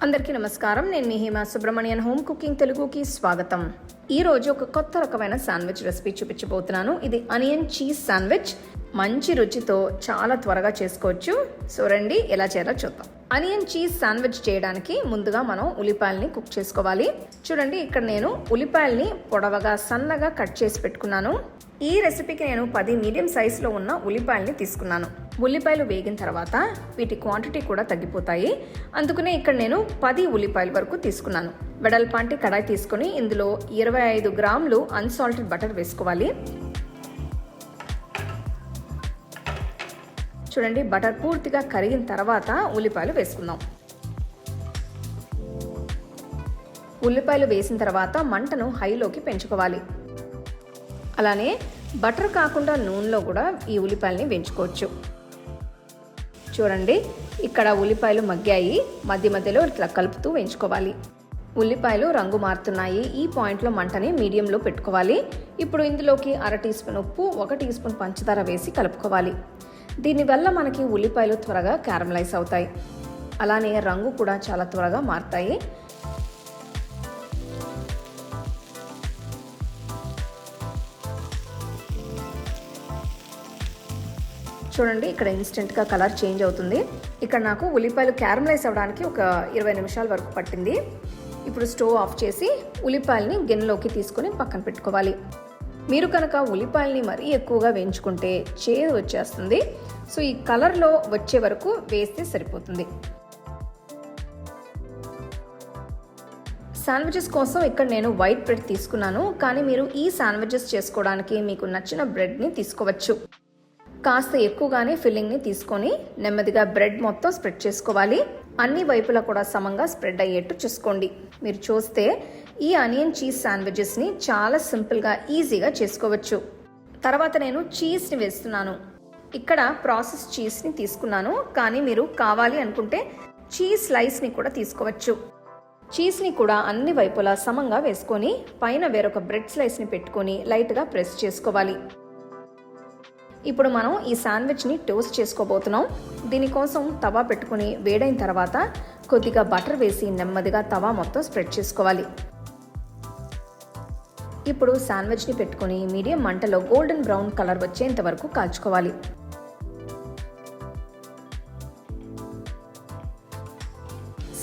అందరికీ నమస్కారం. నేను మీ హేమ సుబ్రమణియన్ హోమ్ కుకింగ్ తెలుగుకి స్వాగతం. ఈ రోజు ఒక కొత్త రకమైన శాండ్విచ్ రెసిపీ చూపించబోతున్నాను. ఇది అనియన్ చీజ్ శాండ్విచ్. మంచి రుచితో చాలా త్వరగా చేసుకోవచ్చు. సో రండి ఎలా చేయాలో చూద్దాం. అనియన్ చీజ్ శాండ్విచ్ చేయడానికి ముందుగా మనం ఉల్లిపాయల్ని కుక్ చేసుకోవాలి. చూడండి, ఇక్కడ నేను ఉల్లిపాయల్ని పొడవగా సన్నగా కట్ చేసి పెట్టుకున్నాను. ఈ రెసిపీకి నేను 10 మీడియం సైజులో ఉన్న ఉల్లిపాయల్ని తీసుకున్నాను. ఉల్లిపాయలు వేగిన తర్వాత వీటి క్వాంటిటీ కూడా తగ్గిపోతాయి. అందుకనే ఇక్కడ నేను 10 ఉల్లిపాయల వరకు తీసుకున్నాను. వెడల్పాంటి కడాయి తీసుకొని ఇందులో 25 గ్రాములు అన్సాల్టెడ్ బటర్ వేసుకోవాలి. చూడండి, బటర్ పూర్తిగా కరిగిన తర్వాత ఉల్లిపాయలు వేసుకుందాం. ఉల్లిపాయలు వేసిన తర్వాత మంటను హైలోకి పెంచుకోవాలి. అలానే బటర్ కాకుండా నూనెలో కూడా ఈ ఉల్లిపాయలని వేయించుకోవచ్చు. చూడండి, ఇక్కడ ఉల్లిపాయలు మగ్గాయి. మధ్య మధ్యలో ఇట్లా కలుపుతూ వేయించుకోవాలి. ఉల్లిపాయలు రంగు మారుతున్నాయి. ఈ పాయింట్లో మంటని మీడియంలో పెట్టుకోవాలి. ఇప్పుడు ఇందులోకి 1/2 టీ స్పూన్ ఉప్పు, 1 టీ స్పూన్ పంచదార వేసి కలుపుకోవాలి. దీనివల్ల మనకి ఉల్లిపాయలు త్వరగా క్యారమలైజ్ అవుతాయి. అలానే రంగు కూడా చాలా త్వరగా మారుతాయి. చూడండి, ఇక్కడ ఇన్స్టెంట్గా కలర్ చేంజ్ అవుతుంది. ఇక్కడ నాకు ఉల్లిపాయలు క్యారమలైజ్ అవ్వడానికి ఒక 20 నిమిషాల వరకు పట్టింది. ఇప్పుడు స్టవ్ ఆఫ్ చేసి ఉల్లిపాయలని గిన్నెలోకి తీసుకొని పక్కన పెట్టుకోవాలి. మీరు కనుక ఉల్లిపాయలని మరీ ఎక్కువగా వేయించుకుంటే చేదు వచ్చేస్తుంది. సో ఈ కలర్లో వచ్చే వరకు వేస్తే సరిపోతుంది. శాండ్విచెస్ కోసం ఇక్కడ నేను వైట్ బ్రెడ్ తీసుకున్నాను. కానీ మీరు ఈ శాండ్విచెస్ చేసుకోవడానికి మీకు నచ్చిన బ్రెడ్ని తీసుకోవచ్చు. కాస్త ఎక్కువగానే ఫిల్లింగ్ని తీసుకొని నెమ్మదిగా బ్రెడ్ మొత్తం స్ప్రెడ్ చేసుకోవాలి. అన్ని వైపులా కూడా సమంగా స్ప్రెడ్ అయ్యేట్టు చూసుకోండి. మీరు చూస్తే ఈ అనియన్ చీజ్ శాండ్విచెస్ని చాలా సింపుల్గా ఈజీగా చేసుకోవచ్చు. తర్వాత నేను చీజ్ని వేస్తున్నాను. ఇక్కడ ప్రాసెస్ చీజ్ని తీసుకున్నాను. కానీ మీరు కావాలి అనుకుంటే చీజ్ స్లైస్ని కూడా తీసుకోవచ్చు. చీజ్ని కూడా అన్ని వైపులా సమంగా వేసుకొని పైన వేరొక బ్రెడ్ స్లైస్ని పెట్టుకొని లైట్గా ప్రెస్ చేసుకోవాలి. ఇప్పుడు మనం ఈ శాండ్విచ్ని టోస్ట్ చేసుకోబోతున్నాం. దీనికోసం తవా పెట్టుకుని వేడైన తర్వాత కొద్దిగా బటర్ వేసి నెమ్మదిగా తవా మొత్తం స్ప్రెడ్ చేసుకోవాలి. ఇప్పుడు శాండ్విచ్ని పెట్టుకుని మీడియం మంటలో గోల్డెన్ బ్రౌన్ కలర్ వచ్చేంత వరకు కాల్చుకోవాలి.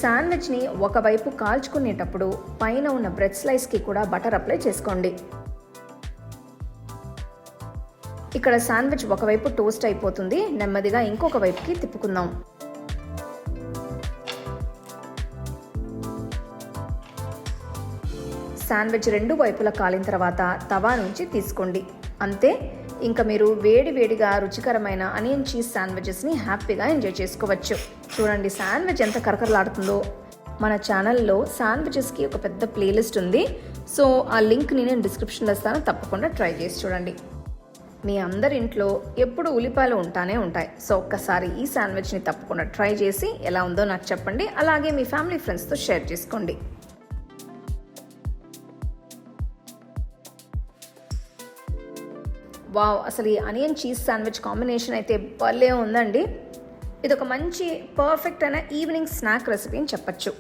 శాండ్విచ్ని ఒకవైపు కాల్చుకునేటప్పుడు పైన ఉన్న బ్రెడ్ స్లైస్కి కూడా బటర్ అప్లై చేసుకోండి. ఇక్కడ శాండ్విచ్ ఒకవైపు టోస్ట్ అయిపోతుంది. నెమ్మదిగా ఇంకొక వైపుకి తిప్పుకుందాం. శాండ్విచ్ 2 వైపులా కాలిన తర్వాత తవా నుంచి తీసుకోండి. అంతే, ఇంకా మీరు వేడివేడిగా రుచికరమైన అనియన్ చీజ్ శాండ్విచెస్ని హ్యాపీగా ఎంజాయ్ చేసుకోవచ్చు. చూడండి, శాండ్విచ్ ఎంత కరకరలాడుతుందో. మన ఛానల్లో శాండ్విచెస్కి ఒక పెద్ద ప్లేలిస్ట్ ఉంది. సో ఆ లింక్ని నేను డిస్క్రిప్షన్లో ఇస్తాను. తప్పకుండా ట్రై చేసి చూడండి. మీ అందరి ఇంట్లో ఎప్పుడు ఉల్లిపాయలు ఉంటానే ఉంటాయి. సో ఒక్కసారి ఈ శాండ్విచ్ని తప్పకుండా ట్రై చేసి ఎలా ఉందో నాకు చెప్పండి. అలాగే మీ ఫ్యామిలీ ఫ్రెండ్స్తో షేర్ చేసుకోండి. వావ్, అసలు ఈ అనియన్ చీజ్ శాండ్విచ్ కాంబినేషన్ అయితే భలే ఉందండి. ఇది ఒక మంచి పర్ఫెక్ట్ అయిన ఈవినింగ్ స్నాక్ రెసిపీ అని చెప్పచ్చు.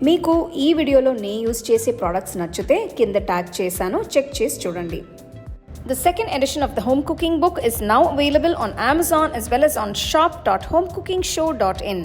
మీకు ఈ వీడియోలో నేను యూజ్ చేసే ప్రోడక్ట్స్ నచ్చితే కింద ట్యాగ్ చేశాను, చెక్ చేసి చూడండి. The second edition of the home cooking book is now available on Amazon as well as on shop.homecookingshow.in.